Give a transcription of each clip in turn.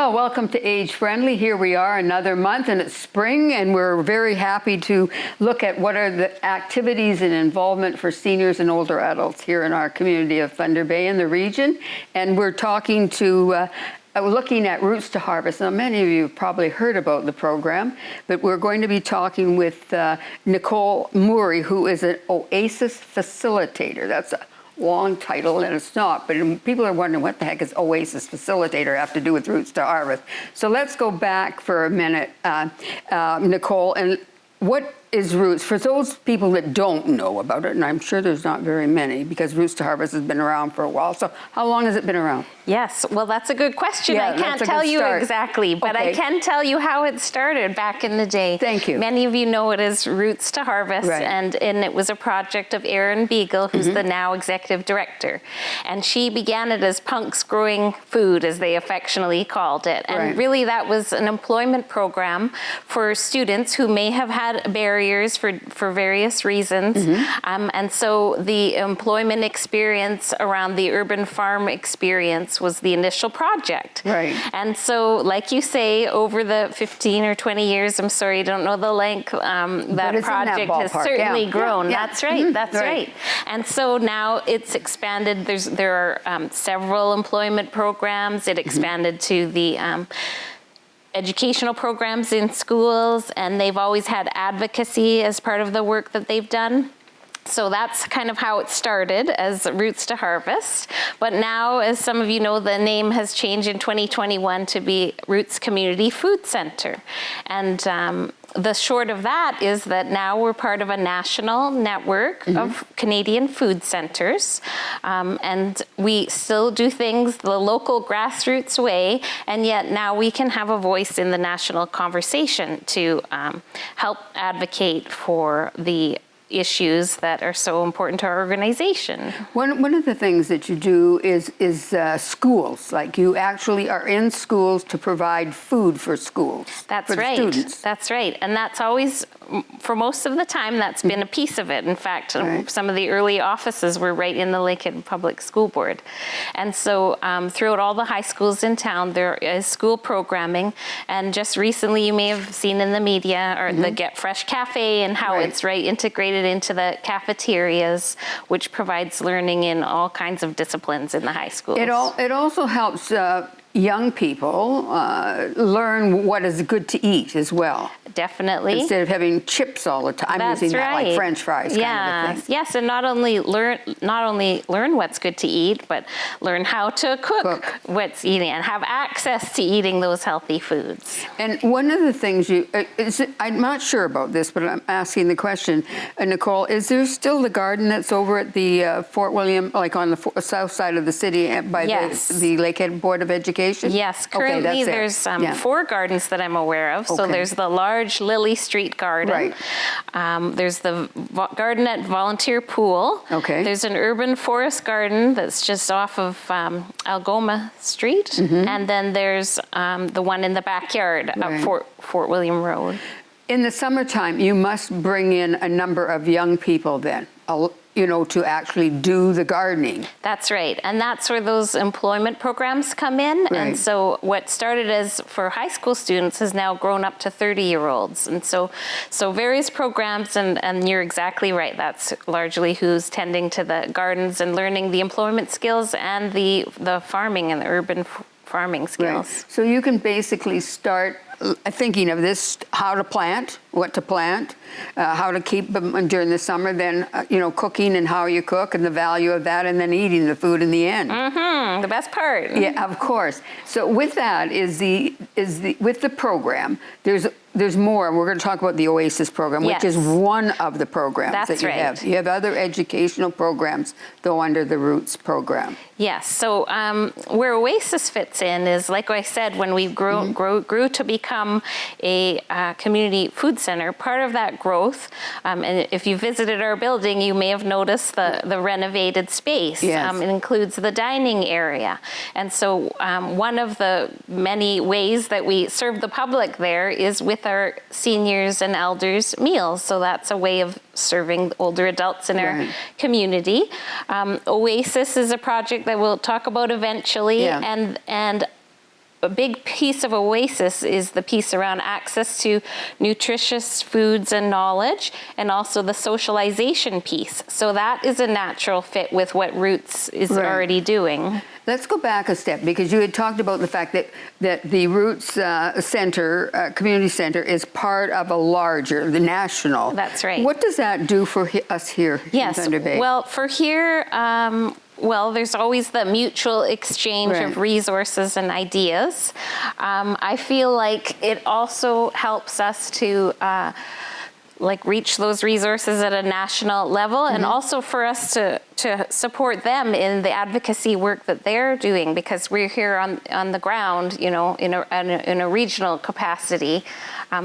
Well, welcome to Age Friendly. Here we are another month, and it's spring, and we're very happy to look at what are the activities and involvement for seniors and older adults here in our community of Thunder Bay and the region. And we're talking to looking at Roots to Harvest. Now, many of you have probably heard about the program, but we're going to be talking with Nicole Moorey, who is an Oasis facilitator. That's a long title, and it's not, but people are wondering what the heck is Oasis facilitator have to do with Roots to Harvest. So let's go back for a minute, Nicole, and what is Roots? For those people that don't know about it, and I'm sure there's not very many, because Roots to Harvest has been around for a while. So how long has it been around? Yes, well, that's a good question. Yeah, I can't tell you exactly, but I can tell you how it started back in the day. Thank you. Many of you know it as Roots to Harvest, right. and it was a project of Erin Beagle, who's the now executive director. And she began it as Punks Growing Food, as they affectionately called it. And really that was an employment program for students who may have had barriers for various reasons. And so the employment experience around the urban farm experience was the initial project. Right. And so, like you say, over the 15 or 20 years, I'm sorry, I don't know the length, that project has certainly grown. Yeah. That's right, that's right. And so now it's expanded. There are several employment programs. It expanded to the educational programs in schools, and they've always had advocacy as part of the work that they've done. So that's kind of how it started as Roots to Harvest. But now, as some of you know, the name has changed in 2021 to be Roots Community Food Center. And the short of that is that now we're part of a national network of Canadian food centers. And we still do things the local grassroots way, and yet now we can have a voice in the national conversation to help advocate for the issues that are so important to our organization. One of the things that you do is schools. Like, you actually are in schools to provide food for schools. That's for right. The students. That's right. And that's always, for most of the time, that's been a piece of it. In fact, some of the early offices were right in the Lakehead Public School Board. And so throughout all the high schools in town, there is school programming. And just recently, you may have seen in the media or the Get Fresh Cafe, and how it's integrated into the cafeterias, which provides learning in all kinds of disciplines in the high schools. It also helps young people learn what is good to eat as well. Definitely. Instead of having chips all the time. I'm using that like French fries kind of a thing. Yes, and not only learn what's good to eat, but learn how to cook what's eating and have access to eating those healthy foods. And one of the things I'm not sure about this, but I'm asking the question, Nicole, is there still the garden that's over at the Fort William, like on the south side of the city by the Lakehead Board of Education? Yes, currently there's 4 gardens that I'm aware of. So there's the large Lily Street garden. There's the garden at Volunteer Pool. There's an urban forest garden that's just off of Algoma Street. And then there's the one in the backyard of Fort William Road. In the summertime, you must bring in a number of young people then, to actually do the gardening. That's right. And that's where those employment programs come in. And so what started as for high school students has now grown up to 30-year-olds. And so various programs, and you're exactly right. That's largely who's tending to the gardens and learning the employment skills and the farming and the urban farming skills. So you can basically start thinking of this, how to plant, what to plant, how to keep them during the summer, then, cooking and how you cook and the value of that, and then eating the food in the end. The best part. Yeah, of course. So with that with the program, there's more. We're going to talk about the Oasis program, which is one of the programs that you have. You have other educational programs, though, under the Roots program. Yes. So where Oasis fits in is, like I said, when we grew to become a community food center, part of that growth, and if you visited our building, you may have noticed the renovated space. It includes the dining area. And so one of the many ways that we serve the public there is with our seniors and elders meals. So that's a way of serving older adults in our community. Oasis is a project that we'll talk about eventually, and big piece of Oasis is the piece around access to nutritious foods and knowledge, and also the socialization piece. So that is a natural fit with what Roots is already doing. Let's go back a step, because you had talked about the fact that the Roots Center, Community Center, is part of a larger, the national. That's right. What does that do for us here in Thunder Bay? Well, for here, there's always the mutual exchange of resources and ideas. I feel like it also helps us to reach those resources at a national level, and also for us to support them in the advocacy work that they're doing, because we're here on the ground, in a regional capacity.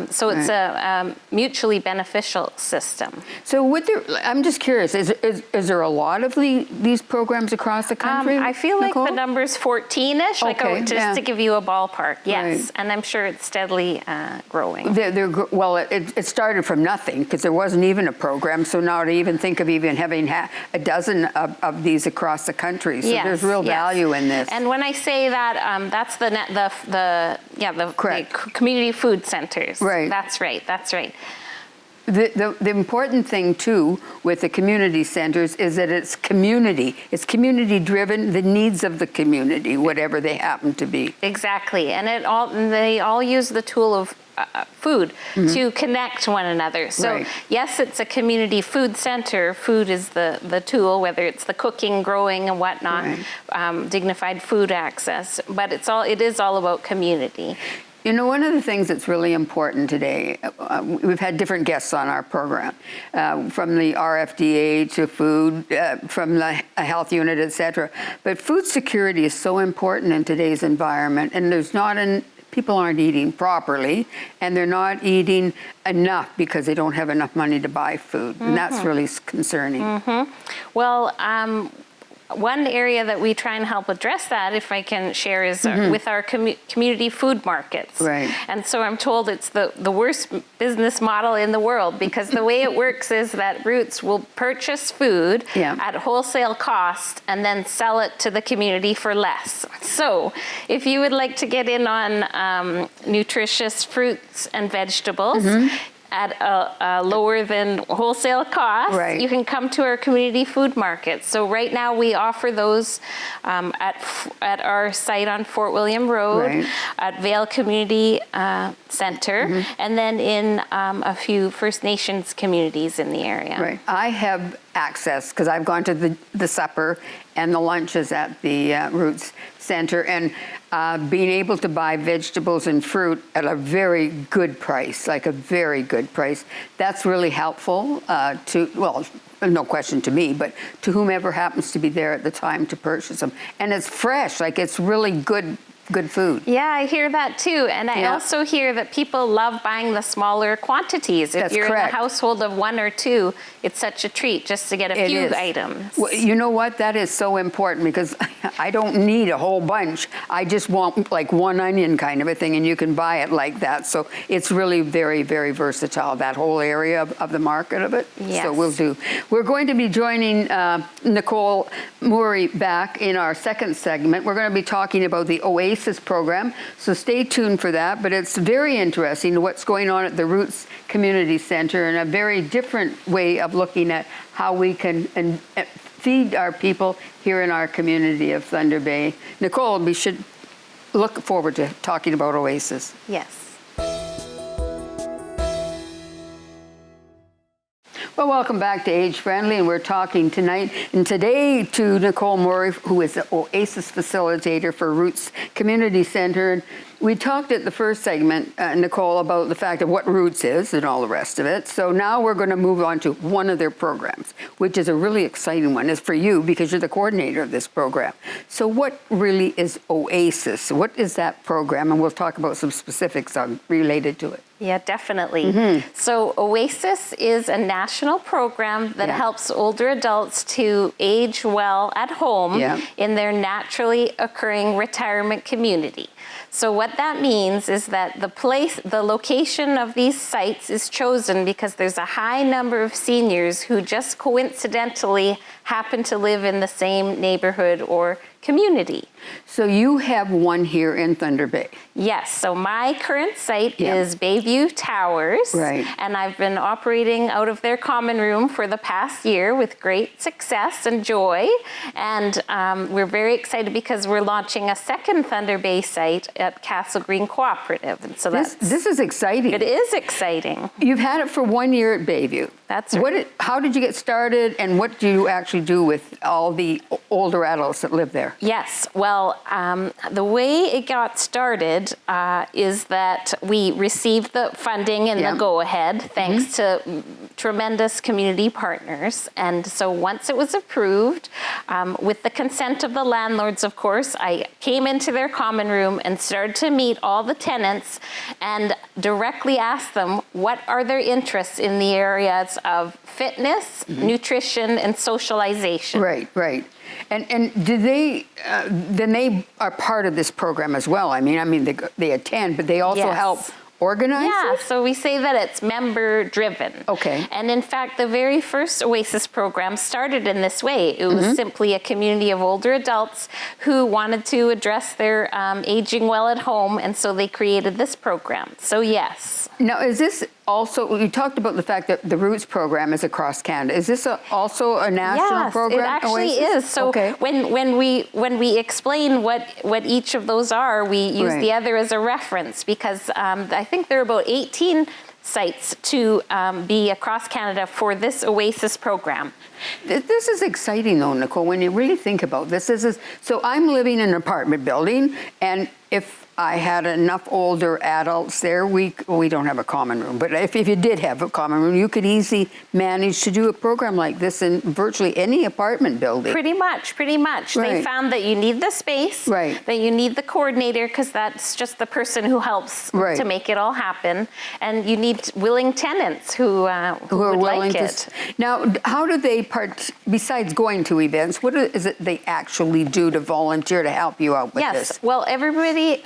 So it's a mutually beneficial system. So I'm just curious, is there a lot of these programs across the country? I feel Nicole? like the number's 14-ish, to give you a ballpark, yes. And I'm sure it's steadily growing. It started from nothing, because there wasn't even a program. So now to even think of even having a dozen of these across the country. So there's real value in this. And when I say that, that's the community food centers. Right. That's right. The important thing too with the community centers is that it's community driven, the needs of the community, whatever they happen to be. Exactly, and they all use the tool of food to connect one another. So yes, it's a community food center. Food is the tool, whether it's the cooking, growing, and whatnot, dignified food access. But it is all about community. One of the things that's really important today, we've had different guests on our program, from the RFDA to food, from the health unit, et cetera. But food security is so important in today's environment, and people aren't eating properly, and they're not eating enough because they don't have enough money to buy food, and that's really concerning. Well, one area that we try and help address that, if I can share, is with our community food markets. Right. And so I'm told it's the worst business model in the world, because the way it works is that Roots will purchase food at wholesale cost and then sell it to the community for less. So if you would like to get in on nutritious fruits and vegetables, at a lower than wholesale cost, you can come to our community food market. So right now we offer those at our site on Fort William Road, at Vale Community Center, and then in a few First Nations communities in the area. Right. I have access, because I've gone to the supper and the lunches at the Roots Center, and being able to buy vegetables and fruit at a very good price, that's really helpful no question to me, but to whomever happens to be there at the time to purchase them. And it's fresh, it's really good food. Yeah, I hear that too. And I also hear that people love buying the smaller quantities. If you're in a household of one or two, it's such a treat just to get a few items. Well, you know what? That is so important, because I don't need a whole bunch. I just want one onion kind of a thing, and you can buy it like that. So it's really very, very versatile, that whole area of the market of it. Yes. So we're going to be joining Nicole Moorey back in our second segment. We're going to be talking about the Oasis program, so stay tuned for that. But it's very interesting what's going on at the Roots Community Center, and a very different way of looking at how we can feed our people here in our community of Thunder Bay. Nicole, we should look forward to talking about Oasis. Yes. Well, welcome back to Age Friendly, and we're talking tonight and today to Nicole Moorey, who is the Oasis facilitator for Roots Community Center. And we talked at the first segment, Nicole, about the fact of what Roots is and all the rest of it. So now we're going to move on to one of their programs, which is a really exciting one. It's for you because you're the coordinator of this program. So what really is Oasis? What is that program? And we'll talk about some specifics related to it. Yeah, definitely. So Oasis is a national program that helps older adults to age well at home in their naturally occurring retirement community. So what that means is that the location of these sites is chosen because there's a high number of seniors who just coincidentally happen to live in the same neighborhood or community. So you have one here in Thunder Bay. Yes, so my current site is Bayview Towers. Right. And I've been operating out of their common room for the past year with great success and joy. And we're very excited because we're launching a second Thunder Bay site at Castle Green Cooperative. And so this is exciting. It is exciting. You've had it for 1 year at Bayview. That's right. How did you get started, and what do you actually do with all the older adults that live there? Yes, well, the way it got started is that we received the funding and the go-ahead thanks to tremendous community partners. And so once it was approved, with the consent of the landlords, of course, I came into their common room and started to meet all the tenants and directly asked them what are their interests in the areas of fitness, nutrition, and socialization. Right, right. And do they, then they are part of this program as well. I mean, they attend, but they also help organize it? So we say that it's member driven. Okay. And in fact, the very first Oasis program started in this way. It was simply a community of older adults who wanted to address their aging well at home, and so they created this program. So yes. Now, is this also, you talked about the fact that the Roots program is across Canada. Is this also a national program? Yes, it actually is. So when we explain what each of those are, we use the other as a reference, because I think there are about 18 sites to be across Canada for this Oasis program. This is exciting though, Nicole, when you really think about this. So I'm living in an apartment building, and if I had enough older adults there, we don't have a common room, but if you did have a common room, you could easily manage to do a program like this in virtually any apartment building. Pretty much. Right. They found that you need the space, that you need the coordinator, because that's just the person who helps to make it all happen, and you need willing tenants who are would willing like it. Now, how do they besides going to events, what is it they actually do to volunteer to help you out with this? Yes, well, everybody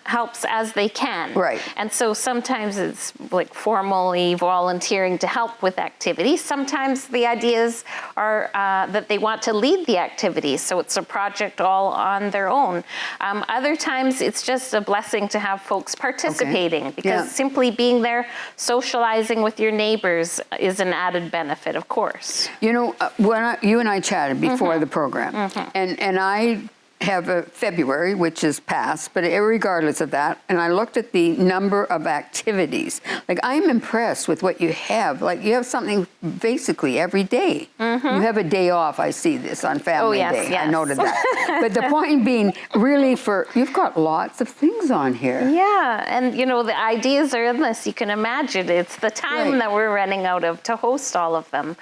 helps as they can. Right. And so sometimes it's like formally volunteering to help with activities. Sometimes the ideas are that they want to lead the activities, so it's a project all on their own. Other times it's just a blessing to have folks participating, because simply being there, socializing with your neighbors is an added benefit, of course. You know, when you and I chatted before the program, and I have a February, which is past, but regardless of that, and I looked at the number of activities. Like, I'm impressed with what you have. Like, you have something basically every day. You have a day off. I see this on Family Day. I noted that. But the point being, really, you've got lots of things on here. Yeah, and you know, the ideas are endless. You can imagine it's the time that we're running out of to host all of them.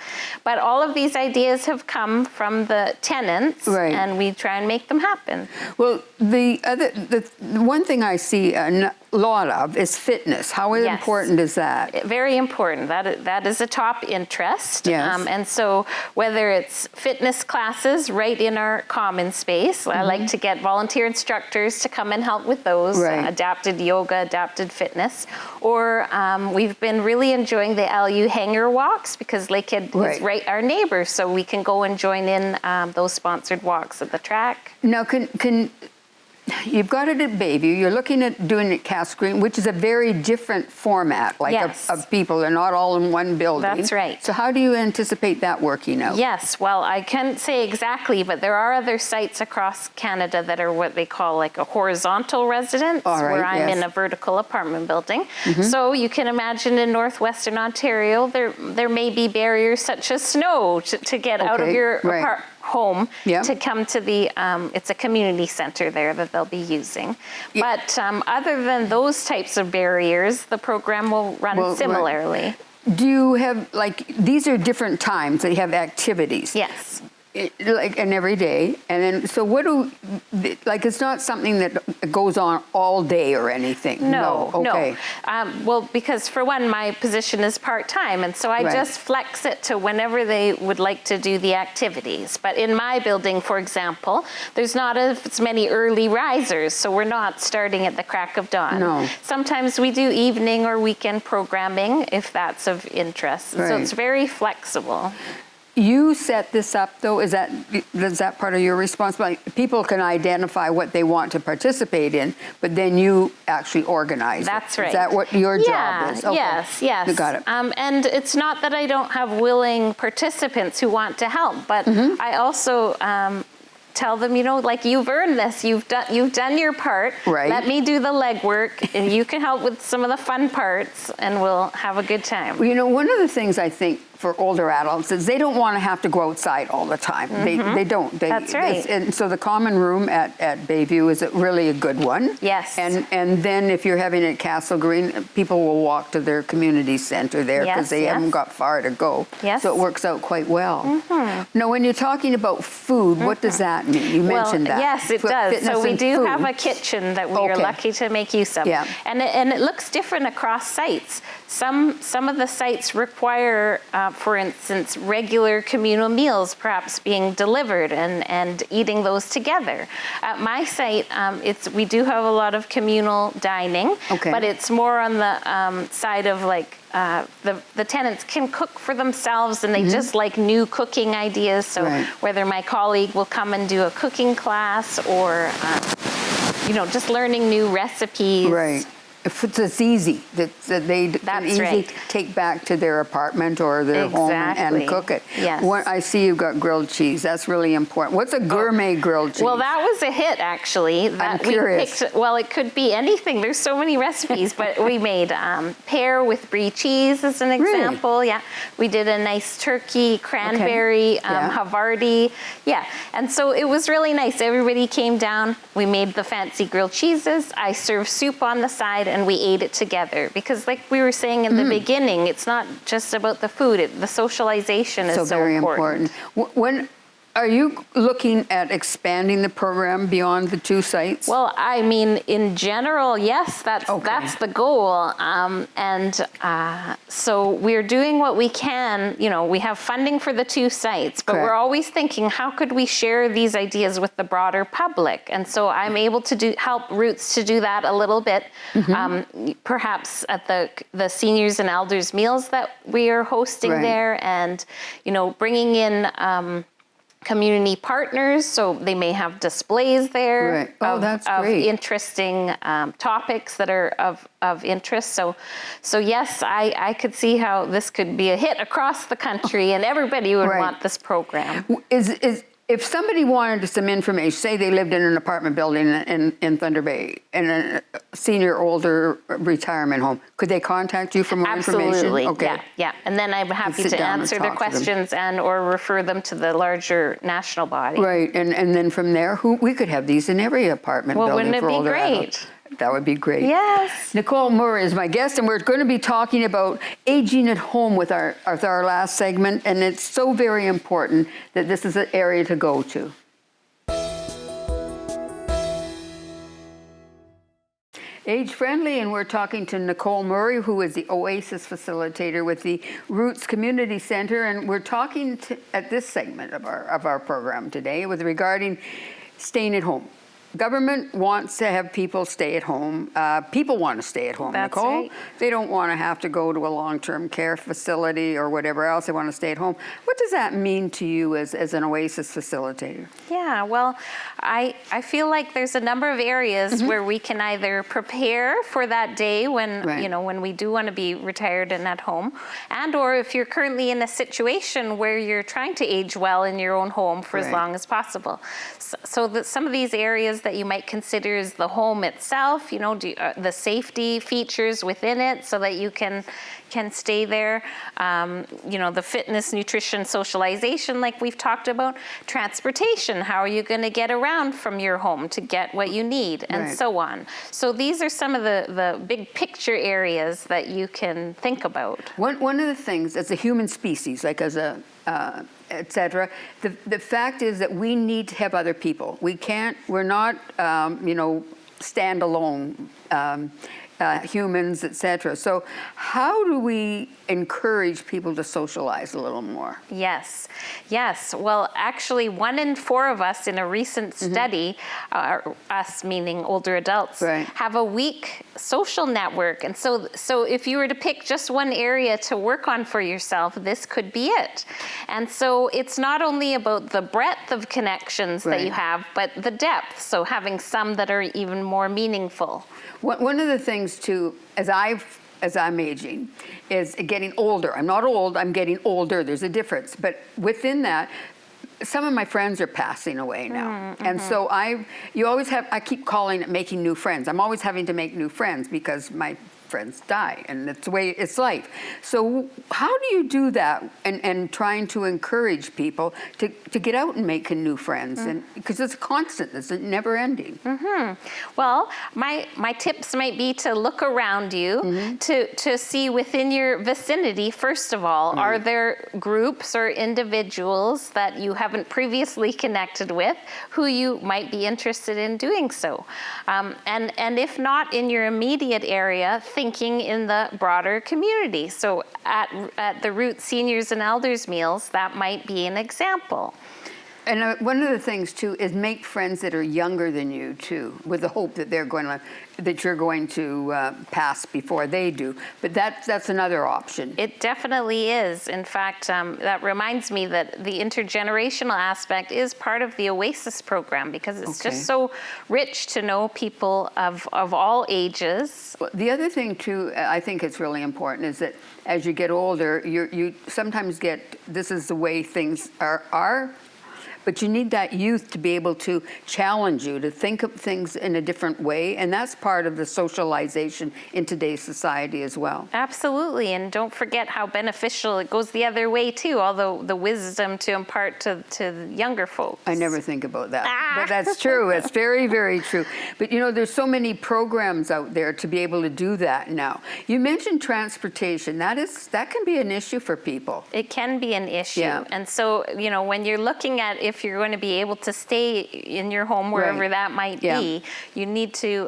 But all of these ideas have come from the tenants, and we try and make them happen. Well, the one thing I see a lot of is fitness. How important is that? Very important. That is a top interest. Yes. And so whether it's fitness classes right in our common space, I like to get volunteer instructors to come and help with those, adapted yoga, adapted fitness, or we've been really enjoying the LU hanger walks, because Lakehead is right our neighbor, so we can go and join in those sponsored walks at the track. Now, you've got it at Bayview. You're looking at doing it at Castle Green, which is a very different format, of people. They're not all in one building. That's right. So how do you anticipate that working out? Yes, well, I can't say exactly, but there are other sites across Canada that are what they call like a horizontal residence, where I'm in a vertical apartment building. So you can imagine in northwestern Ontario, there may be barriers such as snow to get out of your home to come to the, it's a community center there that they'll be using. But other than those types of barriers, the program will run similarly. Do you have, these are different times that you have activities? Yes. And every day, and then so it's not something that goes on all day or anything. No. Well, because for one, my position is part-time, and so I just flex it to whenever they would like to do the activities. But in my building, for example, there's not as many early risers, so we're not starting at the crack of dawn. No. Sometimes we do evening or weekend programming if that's of interest. So it's very flexible. you set this up, though? Is that part of your responsibility? People can identify what they want to participate in, but then you actually organize That's it. right. Is that what your job is? Okay. Yes. You got it. And it's not that I don't have willing participants who want to help, but I also tell them, like, you've earned this. You've done your part. Right. Let me do the legwork, and you can help with some of the fun parts, and we'll have a good time. Well, one of the things I think for older adults is they don't want to have to go outside all the time. They don't. That's right. And so the common room at Bayview is really a good one. Yes. And then if you're having it at Castle Green, people will walk to their community center there because they haven't got far to go. Yes. So it works out quite well. Now, when you're talking about food, what does that mean? You mentioned that. Yes, it does. So we do food. have a kitchen that we are lucky to make use of. Yeah. And it looks different across sites. Some of the sites require, for instance, regular communal meals perhaps being delivered and eating those together. At my site, we do have a lot of communal dining, but it's more on the side of like the tenants can cook for themselves and they just like new cooking ideas. So whether my colleague will come and do a cooking class or, just learning new recipes. Right. If it's easy, that they can easily take back to their apartment or their home and cook it. Yes. I see you've got grilled cheese. That's really important. What's a gourmet grilled cheese? Well, that was a hit, actually. I'm curious. It could be anything. There's so many recipes, but we made pear with brie cheese as an example. Really? Yeah. We did a nice turkey, cranberry, Havarti. Yeah. And so it was really nice. Everybody came down. We made the fancy grilled cheeses. I served soup on the side, and we ate it together because, like we were saying in the beginning, it's not just about the food. The socialization is so very important. When are you looking at expanding the program beyond the 2 sites? Well, I mean, in general, yes, that's the goal. So we're doing what we can. We have funding for the 2 sites, but we're always thinking, how could we share these ideas with the broader public? And so I'm able to help Roots to do that a little bit, perhaps at the seniors and elders meals that we are hosting there, and bringing in community partners, so they may have displays there of interesting topics that are of interest. So yes, I could see how this could be a hit across the country, and everybody would want this program. If somebody wanted some information, say they lived in an apartment building in Thunder Bay, in a senior older retirement home, could they contact you for more information? Absolutely, yeah. And then I'm happy to answer their questions and or refer them to the larger national body. Right, and then from there, we could have these in every apartment building for older adults. Wouldn't it be great? That would be great. Yes. Nicole Moorey is my guest, and we're going to be talking about aging at home with our last segment, and it's so very important that this is an area to go to. Age-friendly, and we're talking to Nicole Moorey, who is the Oasis facilitator with the Roots Community Center, and we're talking at this segment of our program today regarding staying at home. Government wants to have people stay at home. People want to stay at home, That's Nicole. Right. They don't want to have to go to a long-term care facility or whatever else. They want to stay at home. What does that mean to you as an Oasis facilitator? Yeah, well, I feel like there's a number of areas where we can either prepare for that day when when we do want to be retired and at home, and or if you're currently in a situation where you're trying to age well in your own home for as long as possible. So that some of these areas that you might consider is the home itself, the safety features within it so that you can stay there, the fitness, nutrition, socialization like we've talked about, transportation, how are you going to get around from your home to get what you need, and so on. So these are some of the big picture areas that you can think about. One of the things as a human species, like as a etc. The fact is that we need to have other people. We're not, stand alone. humans, etc. So how do we encourage people to socialize a little more? Yes. Well, actually, 1 in 4 of us in a recent study, us meaning older adults, have a weak social network. And so if you were to pick just one area to work on for yourself, this could be it. And so it's not only about the breadth of connections that you have, but the depth. So having some that are even more meaningful. One of the things too, as I'm aging, is getting older. I'm not old, I'm getting older. There's a difference. But within that, some of my friends are passing away now. And so I keep calling it making new friends. I'm always having to make new friends because my friends die, and that's the way it's life. So how do you do that and trying to encourage people to get out and make new friends? And because it's a constant, it's never ending. Well, my tips might be to look around you to see within your vicinity, first of all, are there groups or individuals that you haven't previously connected with who you might be interested in doing so? And if not in your immediate area, thinking in the broader community. So at the Root Seniors and Elders meals, that might be an example. And one of the things too is make friends that are younger than you too, with the hope that you're going to pass before they do. But that's another option. It definitely is. In fact, that reminds me that the intergenerational aspect is part of the Oasis program because it's just so rich to know people of all ages. Well, the other thing too, I think it's really important, is that as you get older, you sometimes get, this is the way things are. But you need that youth to be able to challenge you, to think of things in a different way. And that's part of the socialization in today's society as well. Absolutely. And don't forget how beneficial it goes the other way too, although the wisdom to impart to the younger folks. I never think about that. But that's true. It's very, very true. But there's so many programs out there to be able to do that now. You mentioned transportation. That can be an issue for people. It can be an issue. Yeah. And so, when you're looking at if you're going to be able to stay in your home, wherever that might be, you need to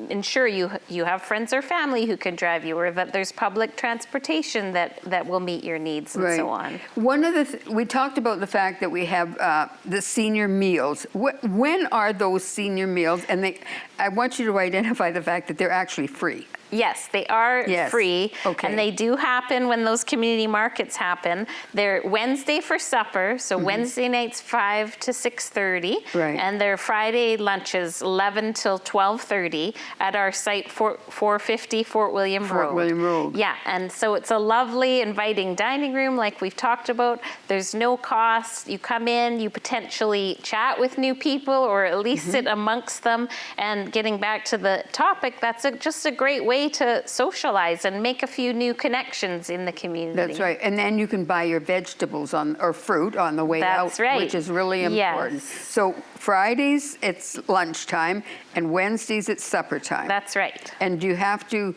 ensure you have friends or family who can drive you, or that there's public transportation that will meet your needs and so on. One of the we talked about the fact that we have the senior meals. When are those senior meals? And I want you to identify the fact that they're actually free. Yes, they are free, and they do happen when those community markets happen. They're Wednesday for supper, so Wednesday nights 5 to 6:30, and they're Friday lunches 11 till 12:30 at our site 450 Fort William Road. Fort William Road. Yeah, and so it's a lovely, inviting dining room like we've talked about. There's no cost. You come in, you potentially chat with new people, or at least sit amongst them. And getting back to the topic, that's just a great way to socialize and make a few new connections in the community. That's right. And then you can buy your vegetables or fruit on the way out, which is really important. So Fridays, it's lunchtime, and Wednesdays, it's supper time. That's right. And do you have to,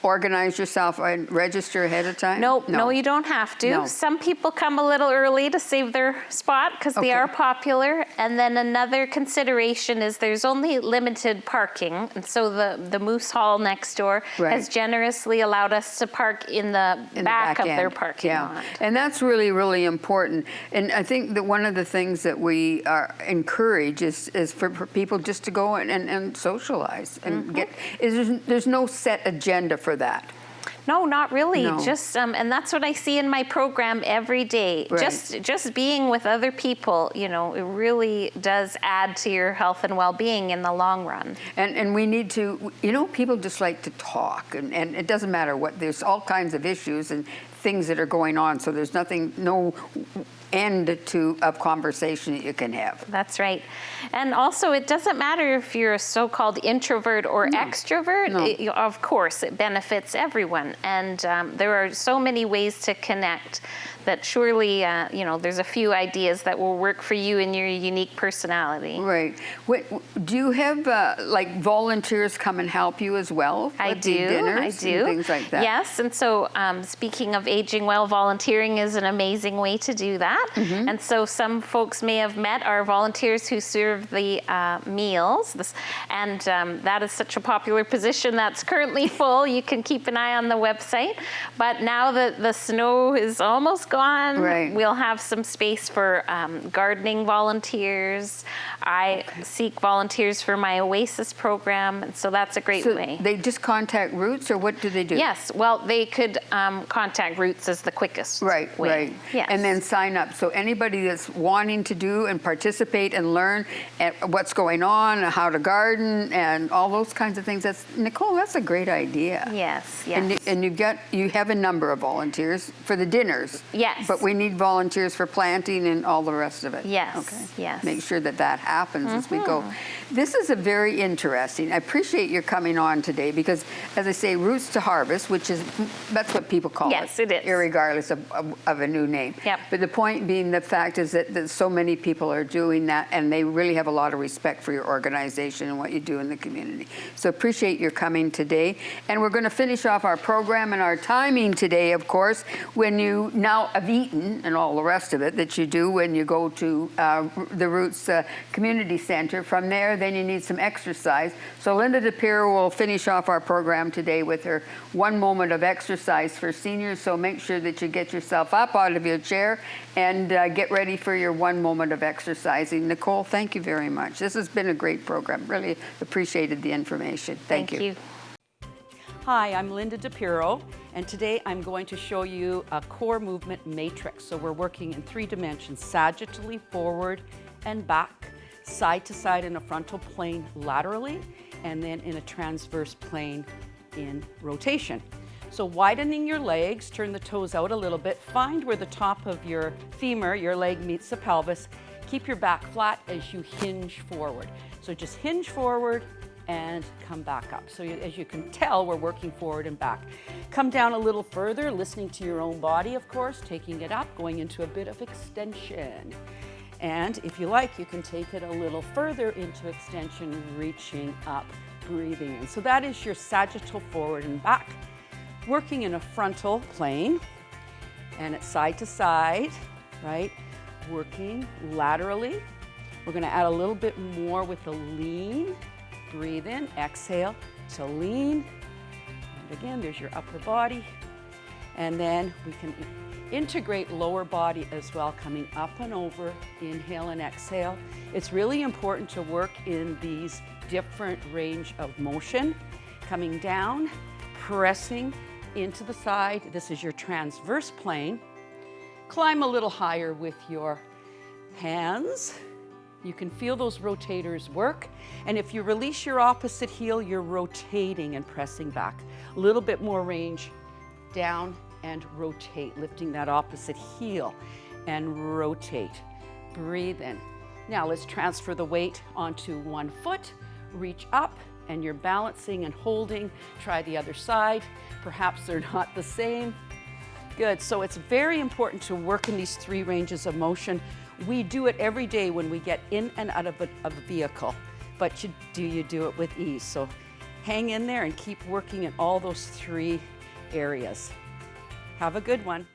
organize yourself and register ahead of time? No, you don't have to. No. Some people come a little early to save their spot because they are popular. And then another consideration is there's only limited parking. And so the Moose Hall next door has generously allowed us to park in the back of their parking lot. And that's really, really important. And I think that one of the things that we encourage is for people just to go and socialize and there's no set agenda for that. No, not really. No. Just and that's what I see in my program every day. Just being with other people, it really does add to your health and well-being in the long run. And we need to, people just like to talk, and it doesn't matter what. There's all kinds of issues and things that are going on. So there's no end of conversation that you can have. That's right. And also, it doesn't matter if you're a so-called introvert or extrovert. Of course, it benefits everyone. And there are so many ways to connect that surely, there's a few ideas that will work for you and your unique personality. Right. Do you have like volunteers come and help you as well? I do. And things like that. Yes, and so speaking of aging well, volunteering is an amazing way to do that. And so some folks may have met our volunteers who serve the meals, and that is such a popular position that's currently full. You can keep an eye on the website. But now that the snow is almost gone, we'll have some space for gardening volunteers. I seek volunteers for my Oasis program, and so that's a great way. They just contact Roots, or what do they do? Yes, well, they could contact Roots as the quickest way. Right. Yes. And then sign up. So anybody that's wanting to do and participate and learn what's going on, how to garden, and all those kinds of things. Nicole, that's a great idea. Yes. And you have a number of volunteers for the dinners. Yes. But we need volunteers for planting and all the rest of it. Yes. Okay. Yes. Make sure that happens as we go. This is a very interesting. I appreciate your coming on today because, as I say, Roots to Harvest, that's what people call it. Yes, it is. Irregardless of a new name. Yep. But the point being, the fact is that so many people are doing that, and they really have a lot of respect for your organization and what you do in the community. So appreciate your coming today. And we're going to finish off our program and our timing today, of course, when you now have eaten and all the rest of it that you do when you go to the Roots Community Center. From there, then you need some exercise. So Linda DePiro will finish off our program today with her 1 moment of exercise for seniors. So make sure that you get yourself up out of your chair and get ready for your 1 moment of exercising. Nicole, thank you very much. This has been a great program. Really appreciated the information. Thank you. Hi, I'm Linda DePiro, and today I'm going to show you a core movement matrix. So we're working in 3 dimensions: sagittally, forward and back, side to side in a frontal plane laterally, and then in a transverse plane in rotation. So widening your legs, turn the toes out a little bit, find where the top of your femur, your leg, meets the pelvis. Keep your back flat as you hinge forward. So just hinge forward and come back up. So as you can tell, we're working forward and back. Come down a little further, listening to your own body, of course, taking it up, going into a bit of extension. And if you like, you can take it a little further into extension, reaching up, breathing in. So that is your sagittal forward and back. Working in a frontal plane, and it's side to side, right? Working laterally. We're gonna add a little bit more with the lean. Breathe in, exhale to lean. And again, there's your upper body. And then we can integrate lower body as well, coming up and over, inhale and exhale. It's really important to work in these different range of motion. Coming down, pressing into the side. This is your transverse plane. Climb a little higher with your hands. You can feel those rotators work. And if you release your opposite heel, you're rotating and pressing back. A little bit more range, down and rotate, lifting that opposite heel and rotate. Breathe in. Now let's transfer the weight onto one foot, reach up, and you're balancing and holding. Try the other side. Perhaps they're not the same. Good, so it's very important to work in these 3 ranges of motion. We do it every day when we get in and out of a vehicle, but you do it with ease. So hang in there and keep working in all those 3 areas. Have a good one.